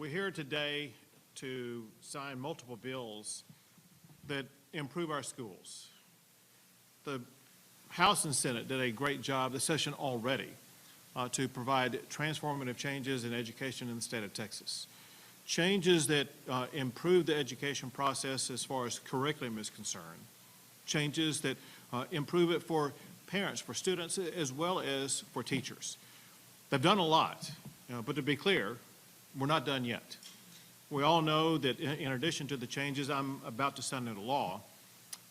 We're here today to sign multiple bills that improve our schools. The House and Senate did a great job this session already to provide transformative changes in education in the state of Texas. Changes that improve the education process as far as curriculum is concerned. Changes that improve it for parents, for students, as well as for teachers. They've done a lot, but to be clear, we're not done yet. We all know that in addition to the changes I'm about to sign into law,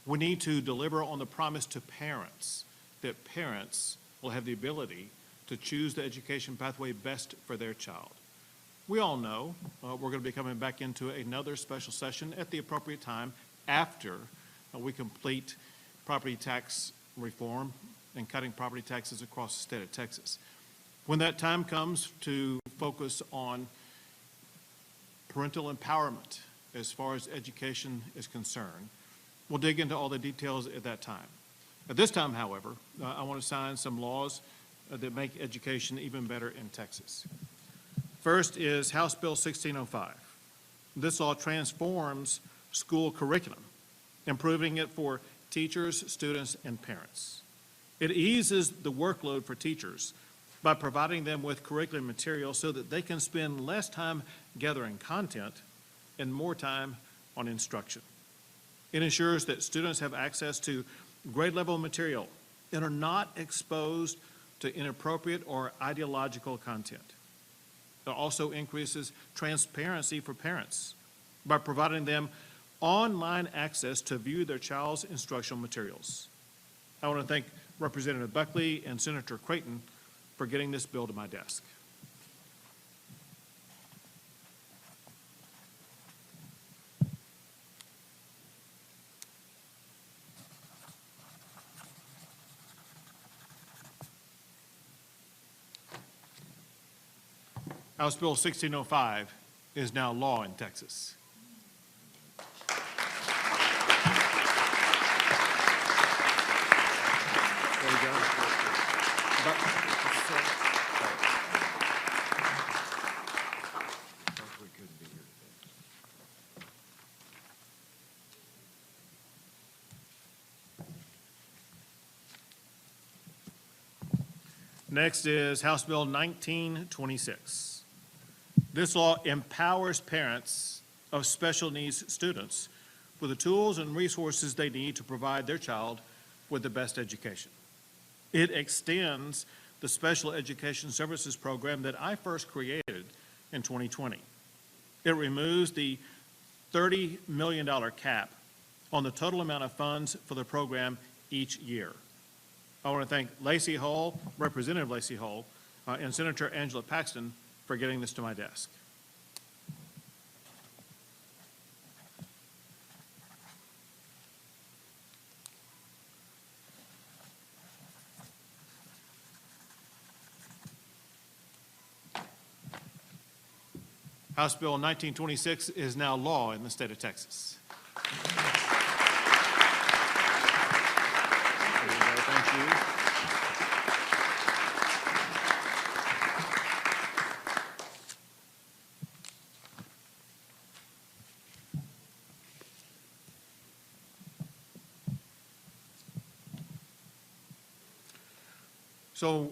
we need to deliver on the promise to parents that parents will have the ability to choose the education pathway best for their child. We all know we're going to be coming back into another special session at the appropriate time after we complete property tax reform and cutting property taxes across the state of Texas. When that time comes to focus on parental empowerment as far as education is concerned, we'll dig into all the details at that time. At this time, however, I want to sign some laws that make education even better in Texas. First is House Bill 1605. This law transforms school curriculum, improving it for teachers, students, and parents. It eases the workload for teachers by providing them with curriculum material so that they can spend less time gathering content and more time on instruction. It ensures that students have access to grade level material and are not exposed to inappropriate or ideological content. It also increases transparency for parents by providing them online access to view their child's instructional materials. I want to thank Representative Buckley and Senator Creighton for getting this bill to my desk. House Bill 1605 is now law in Texas. There you go. Next is House Bill 1926. This law empowers parents of special needs students with the tools and resources they need to provide their child with the best education. It extends the special education services program that I first created in 2020. It removes the $30 million cap on the total amount of funds for the program each year. I want to thank Lacey Hull, Representative Lacey Hull, and Senator Angela Paxton for getting this to my desk. House Bill 1926 is now law in the state of Texas. Thank you. So,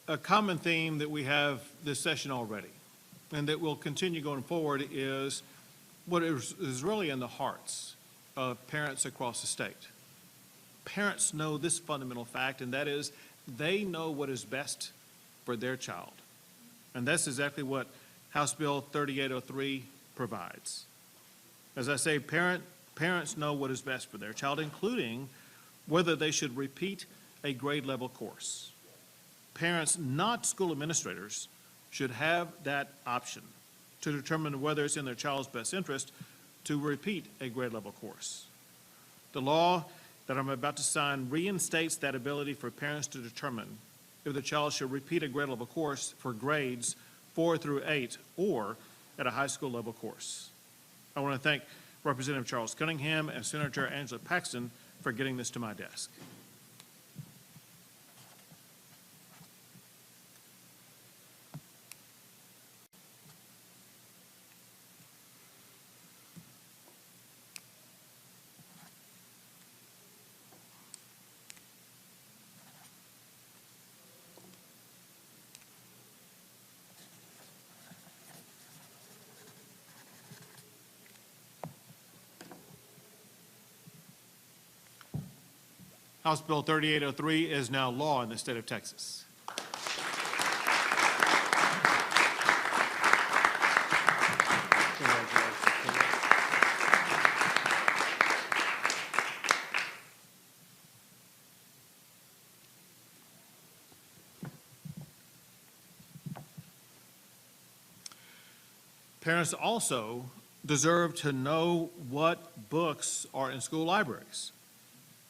a common theme that we have this session already, and that will continue going forward, is what is really in the hearts of parents across the state. Parents know this fundamental fact, and that is they know what is best for their child. And that's exactly what House Bill 3803 provides. As I say, parents know what is best for their child, including whether they should repeat a grade level course. Parents, not school administrators, should have that option to determine whether it's in their child's best interest to repeat a grade level course. The law that I'm about to sign reinstates that ability for parents to determine if the child should repeat a grade level course for grades 4 through 8 or at a high school level course. I want to thank Representative Charles Cunningham and Senator Angela Paxton for getting this to my desk. House Bill 3803 is now law in the state of Texas. Parents also deserve to know what books are in school libraries.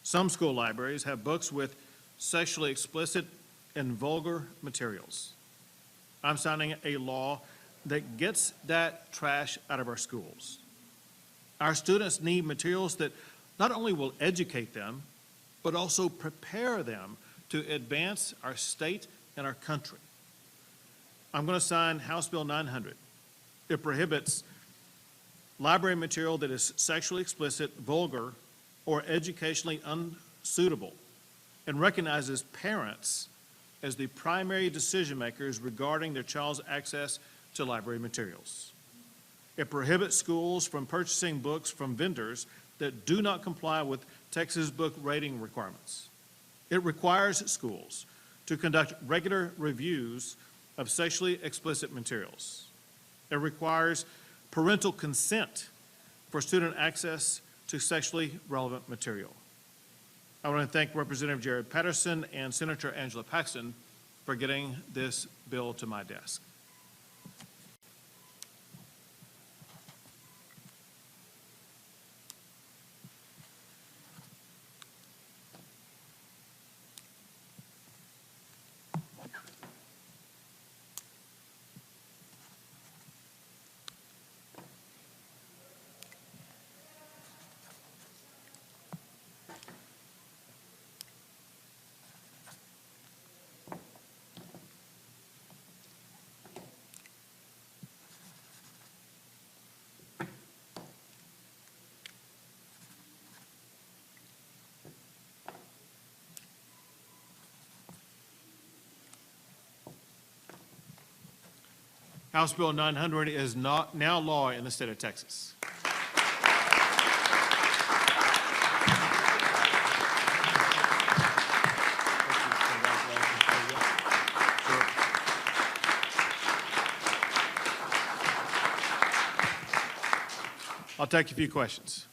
Some school libraries have books with sexually explicit and vulgar materials. I'm signing a law that gets that trash out of our schools. Our students need materials that not only will educate them, but also prepare them to advance our state and our country. I'm going to sign House Bill 900. It prohibits library material that is sexually explicit, vulgar, or educationally unsuitable, and recognizes parents as the primary decision makers regarding their child's access to library materials. It prohibits schools from purchasing books from vendors that do not comply with Texas book rating requirements. It requires schools to conduct regular reviews of sexually explicit materials. It requires parental consent for student access to sexually relevant material. I want to thank Representative Jared Patterson and Senator Angela Paxton for getting this bill to my desk. House Bill 900 is now law in the state of Texas. I'll take a few questions.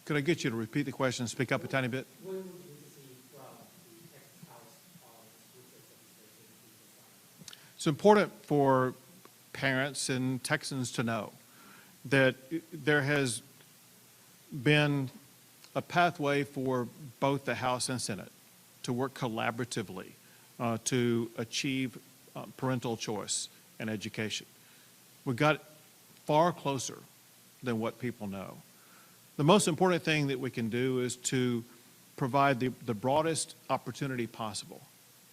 Could I get you to repeat the question and speak up a tiny bit? What would you see from the Texas House on school system? It's important for parents and Texans to know that there has been a pathway for both the House and Senate to work collaboratively to achieve parental choice and education. We got far closer than what people know. The most important thing that we can do is to provide the broadest opportunity possible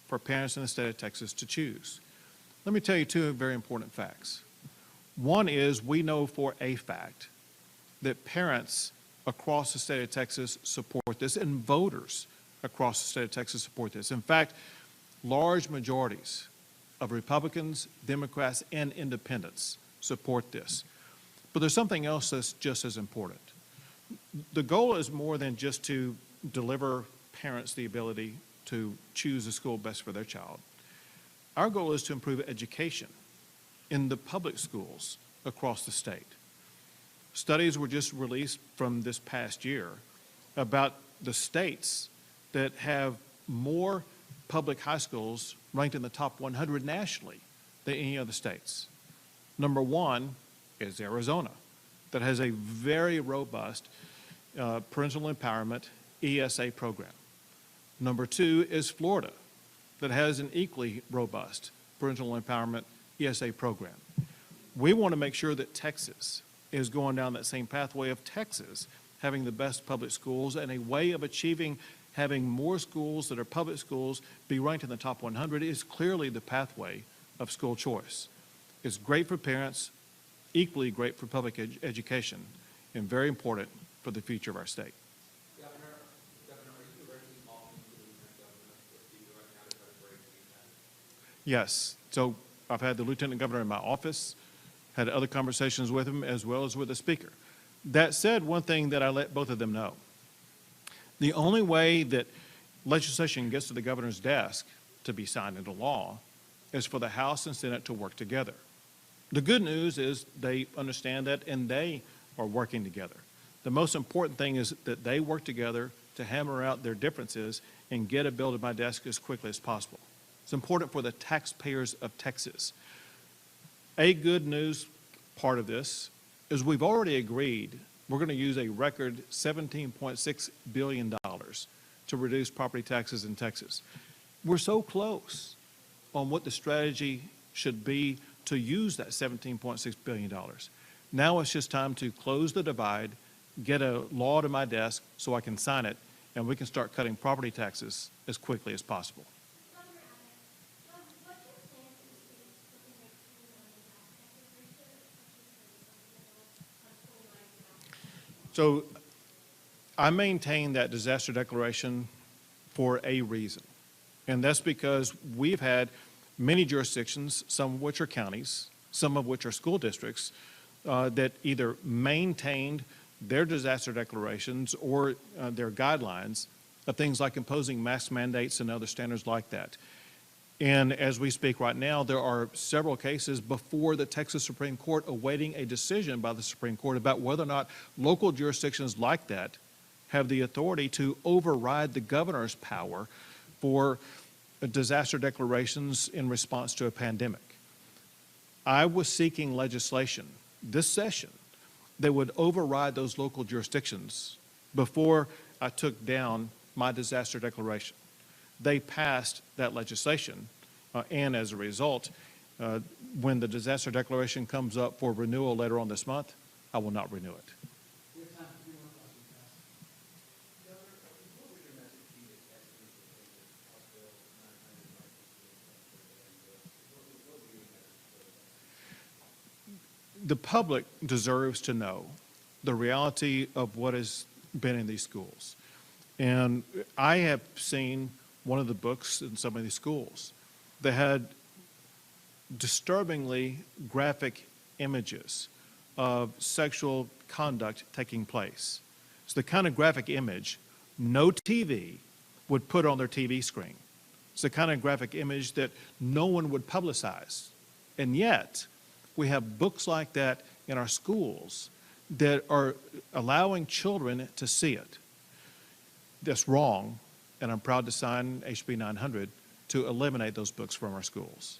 for parents in the state of Texas to choose. Let me tell you two very important facts. One is we know for a fact that parents across the state of Texas support this, and voters across the state of Texas support this. In fact, large majorities of Republicans, Democrats, and independents support this. But there's something else that's just as important. The goal is more than just to deliver parents the ability to choose the school best for their child. Our goal is to improve education in the public schools across the state. Studies were just released from this past year about the states that have more public high schools ranked in the top 100 nationally than any other states. Number one is Arizona, that has a very robust parental empowerment ESA program. Number two is Florida, that has an equally robust parental empowerment ESA program. We want to make sure that Texas is going down that same pathway of Texas having the best public schools, and a way of achieving having more schools that are public schools be ranked in the top 100 is clearly the pathway of school choice. It's great for parents, equally great for public education, and very important for the future of our state. Governor, are you directly involved in the government with you right now to try to break these down? Yes, so I've had the lieutenant governor in my office, had other conversations with him, as well as with the speaker. That said, one thing that I let both of them know, the only way that legislation gets to the governor's desk to be signed into law is for the House and Senate to work together. The good news is they understand that and they are working together. The most important thing is that they work together to hammer out their differences and get a bill to my desk as quickly as possible. It's important for the taxpayers of Texas. A good news part of this is we've already agreed we're going to use a record $17.6 billion to reduce property taxes in Texas. We're so close on what the strategy should be to use that $17.6 billion. Now it's just time to close the divide, get a law to my desk so I can sign it, and we can start cutting property taxes as quickly as possible. So I maintain that disaster declaration for a reason. And that's because we've had many jurisdictions, some of which are counties, some of which are school districts, that either maintained their disaster declarations or their guidelines of things like imposing mask mandates and other standards like that. And as we speak right now, there are several cases before the Texas Supreme Court awaiting a decision by the Supreme Court about whether or not local jurisdictions like that have the authority to override the governor's power for disaster declarations in response to a pandemic. I was seeking legislation this session that would override those local jurisdictions before I took down my disaster declaration. They passed that legislation, and as a result, when the disaster declaration comes up for renewal later on this month, I will not renew it. We have time for 3 more questions, guys. Governor, what would your message be to Texans that think that House Bill 900 might be what would be your message? The public deserves to know the reality of what has been in these schools. And I have seen one of the books in some of these schools that had disturbingly graphic images of sexual conduct taking place. It's the kind of graphic image no TV would put on their TV screen. It's the kind of graphic image that no one would publicize. And yet, we have books like that in our schools that are allowing children to see it. That's wrong, and I'm proud to sign HB 900 to eliminate those books from our schools.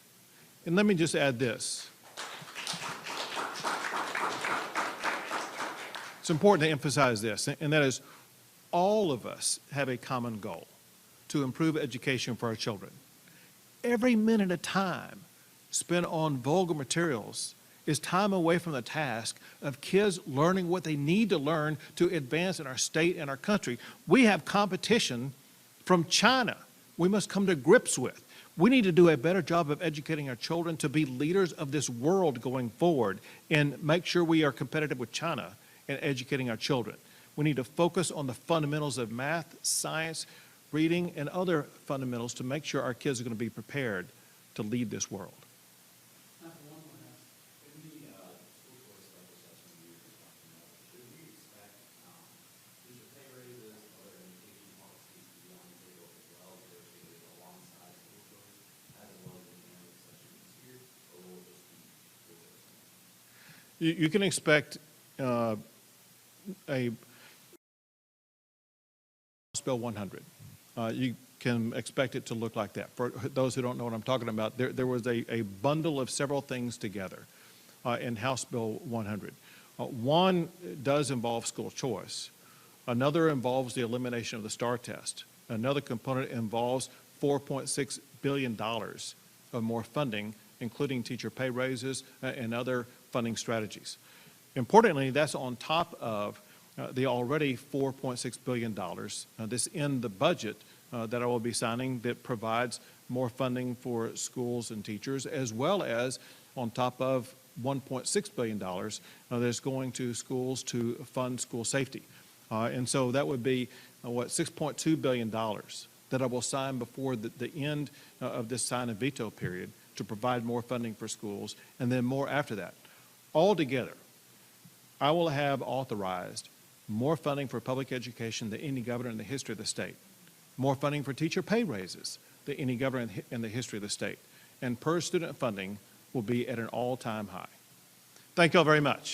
And let me just add this. It's important to emphasize this, and that is all of us have a common goal: to improve education for our children. Every minute of time spent on vulgar materials is time away from the task of kids learning what they need to learn to advance in our state and our country. We have competition from China we must come to grips with. We need to do a better job of educating our children to be leaders of this world going forward and make sure we are competitive with China in educating our children. We need to focus on the fundamentals of math, science, reading, and other fundamentals to make sure our kids are going to be prepared to lead this world. Time for one more, guys. In the school choice level assessment you were just talking about, should we expect teacher pay raises, other education policies to be on the table as well, negotiated alongside school choice, as well as the end of the session this year, or will it just be school choice? You can expect a House Bill 100. You can expect it to look like that. For those who don't know what I'm talking about, there was a bundle of several things together in House Bill 100. One does involve school choice. Another involves the elimination of the STAR test. Another component involves $4.6 billion of more funding, including teacher pay raises and other funding strategies. Importantly, that's on top of the already $4.6 billion that's in the budget that I will be signing that provides more funding for schools and teachers, as well as on top of $1.6 billion that's going to schools to fund school safety. And so that would be, $6.2 billion that I will sign before the end of this sign and veto period to provide more funding for schools, and then more after that. Altogether, I will have authorized more funding for public education than any governor in the history of the state, more funding for teacher pay raises than any governor in the history of the state, and per student funding will be at an all-time high. Thank you all very much.